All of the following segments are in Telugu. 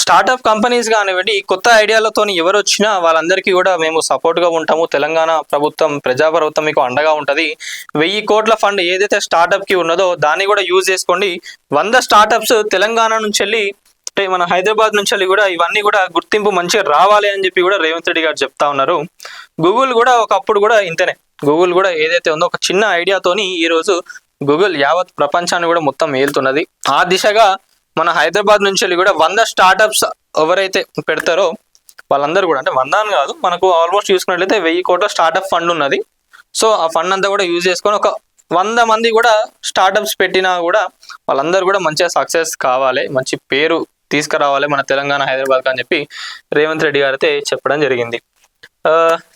స్టార్టప్ కంపెనీస్ కానివ్వండి, కొత్త ఐడియాలతో ఎవరు వచ్చినా వాళ్ళందరికీ కూడా మేము సపోర్ట్గా ఉంటాము. తెలంగాణ ప్రభుత్వం, ప్రజాప్రభుత్వం మీకు అండగా ఉంటుంది. 1000 కోట్ల ఫండ్ ఏదైతే స్టార్టప్కి ఉన్నదో దాన్ని కూడా యూజ్ చేసుకోండి. 100 స్టార్టప్స్ తెలంగాణ నుంచి వెళ్ళి, అంటే మన హైదరాబాద్ నుంచి వెళ్ళి కూడా ఇవన్నీ కూడా గుర్తింపు మంచిగా రావాలి అని చెప్పి కూడా రేవంత్ రెడ్డి గారు చెప్తా ఉన్నారు. గూగుల్ కూడా ఒకప్పుడు కూడా ఇంతనే. గూగుల్ కూడా ఏదైతే ఉందో ఒక చిన్న ఐడియాతోని ఈరోజు గూగుల్ యావత్ ప్రపంచాన్ని కూడా మొత్తం ఏలుతున్నది. ఆ దిశగా మన హైదరాబాద్ నుంచి వెళ్ళి కూడా 100 స్టార్టప్స్ ఎవరైతే పెడతారో వాళ్ళందరూ కూడా, అంటే 100 అని కాదు, మనకు ఆల్మోస్ట్ చూసుకున్నట్లయితే 1000 కోట్ల స్టార్టప్ ఫండ్ ఉన్నది. సో ఆ ఫండ్ అంతా కూడా యూజ్ చేసుకొని ఒక 100 మంది కూడా స్టార్టప్స్ పెట్టినా కూడా వాళ్ళందరూ కూడా మంచిగా సక్సెస్ కావాలి, మంచి పేరు తీసుకురావాలి మన తెలంగాణ, హైదరాబాద్ అని చెప్పి రేవంత్ రెడ్డి గారు అయితే చెప్పడం జరిగింది.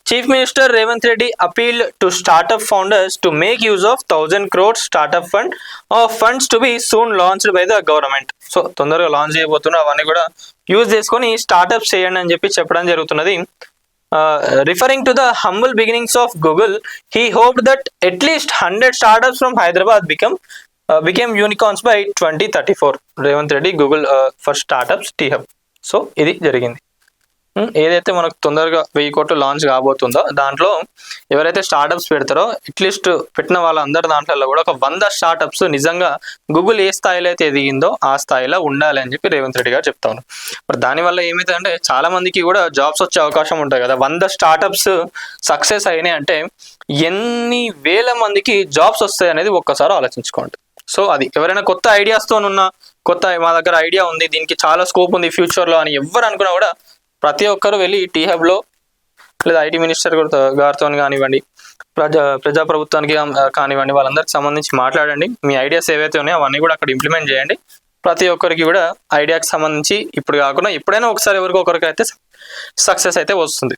Chief minister Revanth Reddy appeal to startup founders to make use of 1000 crores startup fund of funds to be soon launched by the government. So తొందరగా లాంచ్ చేయబోతున్నా, అవన్నీ కూడా యూజ్ చేసుకొని స్టార్టప్స్ చేయండి అని చెప్పి చెప్పడం జరుగుతున్నది. Referring to the humble beginnings of Google, he hoped that at least 100 startups from Hyderabad became unicorns by 2034. Revanth Reddy Google for startups T hub. So ఇది జరిగింది. ఏదైతే మనకు తొందరగా 1000 కోట్లు లాంచ్ కాబోతుందో దాంట్లో ఎవరైతే స్టార్టప్స్ పెడతారో అట్లీస్ట్ పెట్టిన వాళ్ళందరి దాంట్లో కూడా ఒక 100 స్టార్టప్స్ నిజంగా గూగుల్ ఏ స్థాయిలో అయితే ఎదిగిందో ఆ స్థాయిలో ఉండాలి అని చెప్పి రేవంత్ రెడ్డి గారు చెప్తా ఉన్నారు. మరి దానివల్ల ఏమైతుందంటే చాలా మందికి కూడా జాబ్స్ వచ్చే అవకాశం ఉంటుంది కదా. 100 స్టార్టప్స్ సక్సెస్ అయినాయి అంటే ఎన్ని వేల మందికి జాబ్స్ వస్తాయి అనేది ఒక్కసారి ఆలోచించుకోండి. సో అది ఎవరైనా కొత్త ఐడియాస్తో ఉన్న, మా దగ్గర ఐడియా ఉంది, దీనికి చాలా స్కోప్ ఉంది ఫ్యూచర్లో అని ఎవరు అనుకున్నా కూడా ప్రతి ఒక్కరు వెళ్ళి టీ హబ్లో లేదా ఐటీ మినిస్టర్ గారితో కానివ్వండి, ప్రజాప్రభుత్వానికి కానివ్వండి, వాళ్ళందరికి సంబంధించి మాట్లాడండి. మీ ఐడియాస్ ఏవైతే ఉన్నాయో అవన్నీ కూడా అక్కడ ఇంప్లిమెంట్ చేయండి. ప్రతి ఒక్కరికి కూడా ఐడియాకి సంబంధించి ఇప్పుడు కాకుండా ఎప్పుడైనా ఒకసారి ఎవరికో ఒకరికి అయితే సక్సెస్ అయితే వస్తుంది.